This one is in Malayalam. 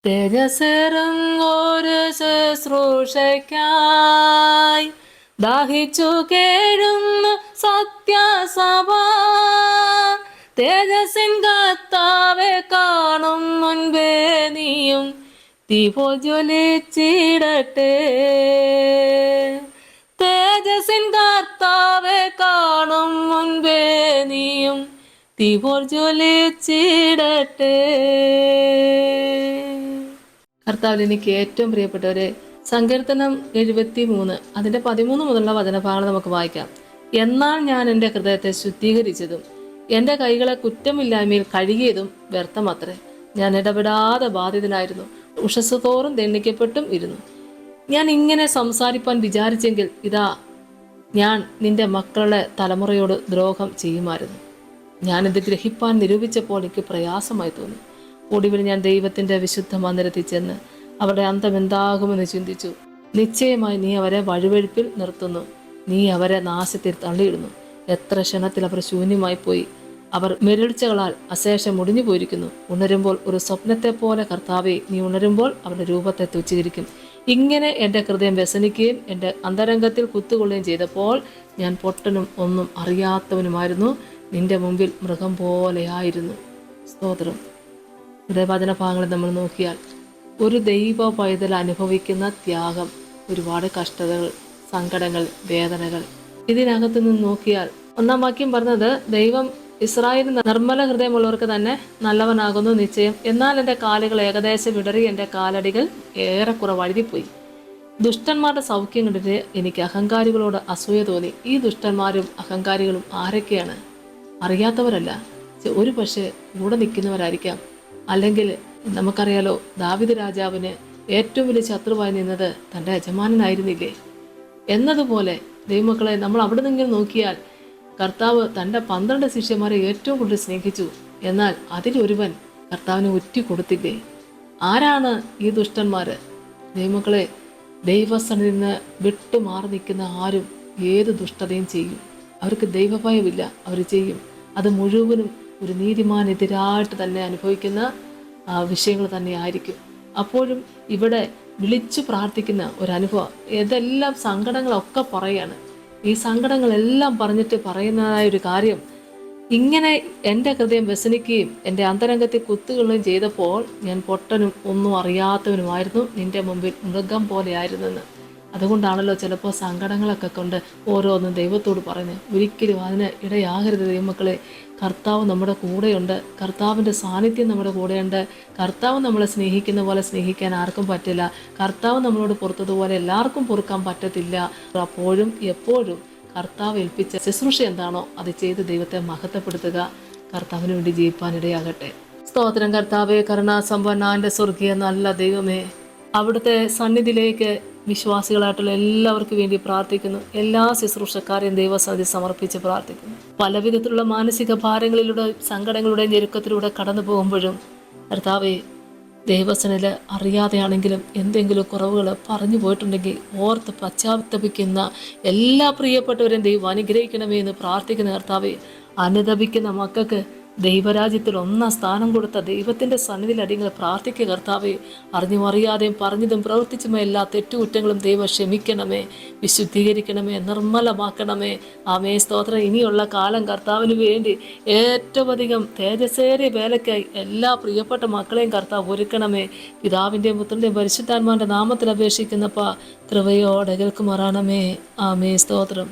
തേജസ്സേറും ഒരു ശുശ്രൂഷയ്ക്കായി ദാഹിച്ചു കേഴുന്നു സത്യസഭ. തേജസ്സിൻ കർത്താവെ കാണും മുൻപേ നീയും തീപോൽ ജ്വലിച്ചിടട്ടെ. തേജസ്സിൻ കർത്താവെ കാണും മുൻപേ നീയും തീപോൽ ജ്വലിച്ചിടട്ടെ. കർത്താവിൽ എനിക്ക് ഏറ്റവും പ്രിയപ്പെട്ടവരെ, സങ്കീർത്തനം 73 അതിന്റെ 13 മുതലുള്ള വചനഭാഗങ്ങൾ നമുക്ക് വായിക്കാം. എന്നാൽ ഞാൻ എൻ്റെ ഹൃദയത്തെ ശുദ്ധീകരിച്ചതും എൻ്റെ കൈകളെ കുറ്റമില്ലായ്മയിൽ കഴുകിയതും വ്യർത്ഥമത്രേ. ഞാൻ ഇടപെടാതെ ബാധിതനായിരുന്നു, ഉഷസ് തോറും ദണ്ഡിക്കപ്പെട്ടും ഇരുന്നു. ഞാൻ ഇങ്ങനെ സംസാരിപ്പാൻ വിചാരിച്ചെങ്കിൽ ഇതാ ഞാൻ നിന്റെ മക്കളുടെ തലമുറയോട് ദ്രോഹം ചെയ്യുമായിരുന്നു. ഞാനിത് ഗ്രഹിപ്പാൻ നിരൂപിച്ചപ്പോൾ എനിക്ക് പ്രയാസമായി തോന്നി. ഒടുവിൽ ഞാൻ ദൈവത്തിന്റെ വിശുദ്ധ മന്ദിരത്തിൽ ചെന്ന് അവരുടെ അന്തം എന്താകുമെന്ന് ചിന്തിച്ചു. നിശ്ചയമായി നീ അവരെ വഴുവഴുപ്പിൽ നിർത്തുന്നു, നീ അവരെ നാശത്തിൽ തള്ളിയിടുന്നു. എത്ര ക്ഷണത്തിൽ അവർ ശൂന്യമായി പോയി, അവർ മെരുൾച്ചകളാൽ അശേഷം മുടിഞ്ഞു പോയിരിക്കുന്നു. ഉണരുമ്പോൾ ഒരു സ്വപ്നത്തെ പോലെ കർത്താവെ, നീ ഉണരുമ്പോൾ അവരുടെ രൂപത്തെ തുച്ഛീകരിക്കും. ഇങ്ങനെ എൻ്റെ ഹൃദയം വ്യസനിക്കുകയും എൻ്റെ അന്തരംഗത്തിൽ കുത്തുകൊള്ളുകയും ചെയ്തപ്പോൾ ഞാൻ പൊട്ടനും ഒന്നും അറിയാത്തവനുമായിരുന്നു, നിന്റെ മുമ്പിൽ മൃഗം പോലെയായിരുന്നു. സ്തോത്രം. ഇവിടെ വചനഭാഗങ്ങളിൽ നമ്മൾ നോക്കിയാൽ ഒരു ദൈവ പൈതൽ അനുഭവിക്കുന്ന ത്യാഗം, ഒരുപാട് കഷ്ടതകൾ, സങ്കടങ്ങൾ, വേദനകൾ, ഇതിനകത്ത് നിന്ന് നോക്കിയാൽ 1-ാം വാക്യം പറഞ്ഞത്, ദൈവം ഇസ്രായേലിന് നിർമ്മല ഹൃദയമുള്ളവർക്ക് തന്നെ നല്ലവനാകുന്നു നിശ്ചയം. എന്നാൽ എൻ്റെ കാലുകൾ ഏകദേശം വിടറി, എൻ്റെ കാലടികൾ ഏറെക്കുറെ വഴുതിപ്പോയി. ദുഷ്ടന്മാരുടെ സൗഖ്യം കണ്ടിട്ട് എനിക്ക് അഹങ്കാരികളോട് അസൂയ തോന്നി. ഈ ദുഷ്ടന്മാരും അഹങ്കാരികളും ആരൊക്കെയാണ്? അറിയാത്തവരല്ല, ഒരു പക്ഷേ കൂടെ നിൽക്കുന്നവരായിരിക്കാം. അല്ലെങ്കിൽ നമുക്കറിയാലോ, ദാവീദ് രാജാവിന് ഏറ്റവും വലിയ ശത്രുവായി നിന്നത് തൻ്റെ യജമാനനായിരുന്നില്ലേ? എന്നതുപോലെ ദൈവമക്കളെ, നമ്മൾ അവിടെ നിന്നിങ്ങനെ നോക്കിയാൽ കർത്താവ് തൻ്റെ 12 ശിഷ്യന്മാരെ ഏറ്റവും കൂടുതൽ സ്നേഹിച്ചു. എന്നാൽ അതിലൊരുവൻ കർത്താവിനെ ഒറ്റി കൊടുത്തില്ലേ? ആരാണ് ഈ ദുഷ്ടന്മാര്? ദൈവമക്കളെ, ദൈവസന്നിധിയിൽ നിന്ന് വിട്ടുമാറി നിൽക്കുന്ന ആരും ഏത് ദുഷ്ടതയും ചെയ്യും. അവർക്ക് ദൈവഭയമില്ല, അവർ ചെയ്യും. അത് മുഴുവനും ഒരു നീതിമാനെതിരായിട്ട് തന്നെ അനുഭവിക്കുന്ന വിഷയങ്ങൾ തന്നെ ആയിരിക്കും. അപ്പോഴും ഇവിടെ വിളിച്ചു പ്രാർത്ഥിക്കുന്ന ഒരനുഭവം, ഇതെല്ലാം സങ്കടങ്ങളൊക്കെ പറയാണ്. ഈ സങ്കടങ്ങളെല്ലാം പറഞ്ഞിട്ട് പറയുന്നതായ ഒരു കാര്യം, ഇങ്ങനെ എൻ്റെ ഹൃദയം വ്യസനിക്കുകയും എൻ്റെ അന്തരംഗത്തിൽ കുത്തുകൊള്ളുകയും ചെയ്തപ്പോൾ ഞാൻ പൊട്ടനും ഒന്നും അറിയാത്തവനുമായിരുന്നു, നിന്റെ മുമ്പിൽ മൃഗം പോലെയായിരുന്നെന്ന്. അതുകൊണ്ടാണല്ലോ ചിലപ്പോൾ സങ്കടങ്ങളൊക്കെ കൊണ്ട് ഓരോന്നും ദൈവത്തോട് പറഞ്ഞ് ഒരിക്കലും അതിന് ഇടയാകരുത്. ദൈവമക്കളെ, കർത്താവ് നമ്മുടെ കൂടെയുണ്ട്, കർത്താവിൻ്റെ സാന്നിധ്യം നമ്മുടെ കൂടെയുണ്ട്. കർത്താവ് നമ്മളെ സ്നേഹിക്കുന്ന പോലെ സ്നേഹിക്കാൻ ആർക്കും പറ്റില്ല. കർത്താവ് നമ്മളോട് പൊറുത്തതുപോലെ എല്ലാവർക്കും പൊറുക്കാൻ പറ്റത്തില്ല. അപ്പോഴും എപ്പോഴും കർത്താവ് ഏൽപ്പിച്ച ശുശ്രൂഷ എന്താണോ അത് ചെയ്ത് ദൈവത്തെ മഹത്വപ്പെടുത്തുക. കർത്താവിന് വേണ്ടി ജീവിപ്പാനിടയാകട്ടെ. സ്തോത്രം. കർത്താവേ, കരുണാസമ്പന്നന്റെ സ്വർഗീയ നല്ല ദൈവമേ, അവിടുത്തെ സന്നിധിയിലേക്ക് വിശ്വാസികളായിട്ടുള്ള എല്ലാവർക്കും വേണ്ടി പ്രാർത്ഥിക്കുന്നു. എല്ലാ ശുശ്രൂഷക്കാരെയും ദൈവസന്നിധി സമർപ്പിച്ച് പ്രാർത്ഥിക്കുന്നു. പല വിധത്തിലുള്ള മാനസിക ഭാരങ്ങളിലൂടെ, സങ്കടങ്ങളുടെ ഞെരുക്കത്തിലൂടെ കടന്നു പോകുമ്പോഴും കർത്താവേ, ദൈവസന്നിധിയിൽ അറിയാതെയാണെങ്കിലും എന്തെങ്കിലും കുറവുകൾ പറഞ്ഞു പോയിട്ടുണ്ടെങ്കിൽ ഓർത്ത് പശ്ചാത്തപിക്കുന്ന എല്ലാ പ്രിയപ്പെട്ടവരെയും ദൈവം അനുഗ്രഹിക്കണമേ എന്ന് പ്രാർത്ഥിക്കുന്ന കർത്താവേ, അനുതപിക്കുന്ന മക്കൾക്ക് ദൈവരാജ്യത്തിൽ 1-ാം സ്ഥാനം കൊടുത്ത ദൈവത്തിൻ്റെ സന്നിധിയിൽ അടിയങ്ങൾ പ്രാർത്ഥിക്കുക. കർത്താവെ, അറിഞ്ഞും അറിയാതെയും പറഞ്ഞതും പ്രവർത്തിച്ചുമേ എല്ലാ തെറ്റുകുറ്റങ്ങളും ദൈവം ക്ഷമിക്കണമേ, വിശുദ്ധീകരിക്കണമേ, നിർമ്മലമാക്കണമേ. ആമേ. സ്തോത്രം. ഇനിയുള്ള കാലം കർത്താവിന് വേണ്ടി ഏറ്റവും അധികം തേജസ്സേറിയ വേലയ്ക്കായി എല്ലാ പ്രിയപ്പെട്ട മക്കളെയും കർത്താവ് ഒരുക്കണമേ. പിതാവിൻ്റെയും പുത്രൻ്റെയും പരിശുദ്ധാത്മാവിൻ്റെ നാമത്തിൽ അപേക്ഷിക്കുന്നപ്പ കൃപയോടെ കേൾക്കുമാറാണമേ. ആമേ. സ്തോത്രം.